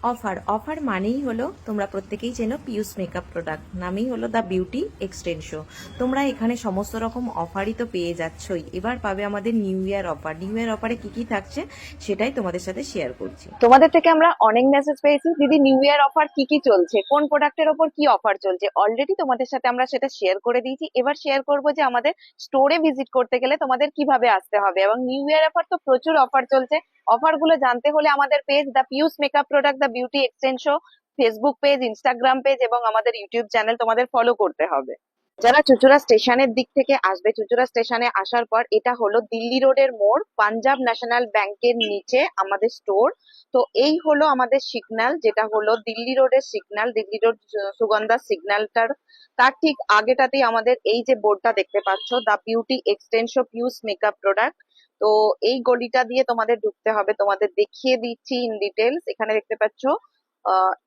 Offer offer মানেই হলো, তোমরা প্রত্যেকেই চেনো পিউস মেকআপ প্রোডাক্ট নামেই হলো দ্য বিউটি এক্সটেনশো। তোমরা এখানে সমস্ত রকম অফারই তো পেয়ে যাচ্ছই, এবার পাবে আমাদের new year offer. New year অফারে কি কি থাকছে সেটাই তোমাদের সাথে শেয়ার করছি। তোমাদের থেকে আমরা অনেক মেসেজ পেয়েছি, দিদি নিউ ইয়ার অফার কি কি চলছে, কোন প্রোডাক্টের ওপর কি অফার চলছে। অলরেডি তোমাদের সাথে আমরা সেটা শেয়ার করে দিয়েছি। এবার শেয়ার করব যে আমাদের স্টোরে ভিজিট করতে গেলে তোমাদের কিভাবে আসতে হবে। এবং নিউ ইয়ার অফার তো প্রচুর অফার চলছে। অফার গুলো জানতে হলে আমাদের page the পিউস makeup product the beauty extension Facebook page, Instagram page এবং আমাদের ইউটিউব চ্যানেল তোমাদের ফলো করতে হবে। যারা চুঁচুড়া স্টেশনের দিক থেকে আসবে, চুঁচুড়া স্টেশনে আসার পর এটা হলো দিল্লি রোডের মোড়, পাঞ্জাব ন্যাশনাল ব্যাংকের নিচে আমাদের স্টোর। তো এই হলো আমাদের সিগন্যাল, যেটা হলো দিল্লি রোডের সিগন্যাল, দিল্লি রোড সুগন্ধা সিগন্যালটার তার ঠিক আগেটাতেই আমাদের এই যে বোর্ডটা দেখতে পাচ্ছ, দা বিউটি এক্সটেনশন পিউস মেকআপ প্রোডাক্ট। তো এই গলিটা দিয়ে তোমাদের ঢুকতে হবে, তোমাদের দেখিয়ে দিচ্ছি ইন ডিটেলস। এখানে দেখতে পাচ্ছ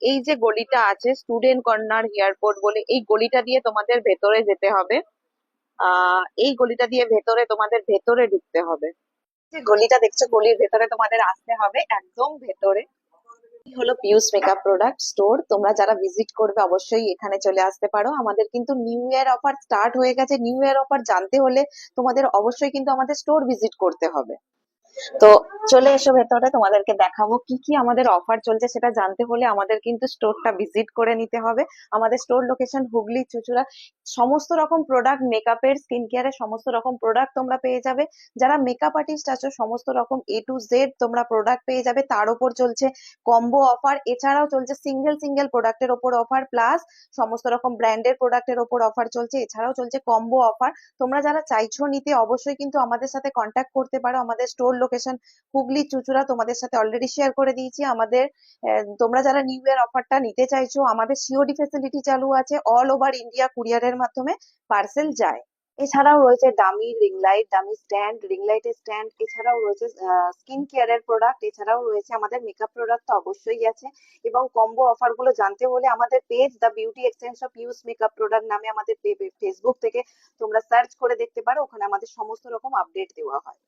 এই যে গলিটা আছে স্টুডেন্ট কর্নার এয়ারপোর্ট বলে, এই গলিটা দিয়ে তোমাদের ভেতরে যেতে হবে। এই গলিটা দিয়ে ভেতরে তোমাদের ভেতরে ঢুকতে হবে। যে গলিটা দেখছো, গলির ভেতরে তোমাদের আসতে হবে, একদম ভেতরে। এই হলো পিউস মেকআপ প্রোডাক্ট স্টোর। তোমরা যারা ভিজিট করবে অবশ্যই এখানে চলে আসতে পারো। আমাদের কিন্তু নিউ ইয়ার অফার স্টার্ট হয়ে গেছে। নিউ ইয়ার অফার জানতে হলে তোমাদের অবশ্যই কিন্তু আমাদের স্টোর ভিজিট করতে হবে। তো চলে এসো ভেতরে, তোমাদেরকে দেখাবো কি কি আমাদের অফার চলছে। সেটা জানতে হলে আমাদের কিন্তু স্টোরটা ভিজিট করে নিতে হবে। আমাদের স্টোর লোকেশন হুগলি চুঁচুড়া। সমস্ত রকম প্রোডাক্ট, মেকআপের, স্কিন কেয়ারের সমস্ত রকম প্রোডাক্ট তোমরা পেয়ে যাবে। যারা মেকআপ আর্টিস্ট আছো সমস্ত রকম এ টু জেড তোমরা প্রোডাক্ট পেয়ে যাবে। তার উপর চলছে কম্বো অফার, এছাড়াও চলছে সিঙ্গেল সিঙ্গেল প্রোডাক্টের ওপর অফার, প্লাস সমস্ত রকম ব্র্যান্ডের প্রোডাক্টের ওপর অফার চলছে। এছাড়াও চলছে কম্বো অফার। তোমরা যারা চাইছো নিতে অবশ্যই কিন্তু আমাদের সাথে কন্ট্যাক্ট করতে পারো। আমাদের স্টোর লোকেশন হুগলি চুঁচুড়া তোমাদের সাথে অলরেডি শেয়ার করে দিয়েছি। আমাদের তোমরা যারা নিউ ইয়ার অফারটা নিতে চাইছো, আমাদের সিওডি ফেসিলিটি চালু আছে। অল ওভার ইন্ডিয়া কুরিয়ারের মাধ্যমে পার্সেল যায়। এছাড়াও রয়েছে dummy ring light, dummy stand, ring লাইটের স্ট্যান্ড। এছাড়াও রয়েছে স্কিন কেয়ারের প্রোডাক্ট। এছাড়াও রয়েছে আমাদের মেকআপ প্রোডাক্ট তো অবশ্যই আছে। এবং কম্বো অফার গুলো জানতে হলে আমাদের page the beauty extension পিউস makeup product নামে আমাদের ফেসবুক থেকে তোমরা সার্চ করে দেখতে পারো। ওখানে আমাদের সমস্ত রকম আপডেট দেওয়া হয়।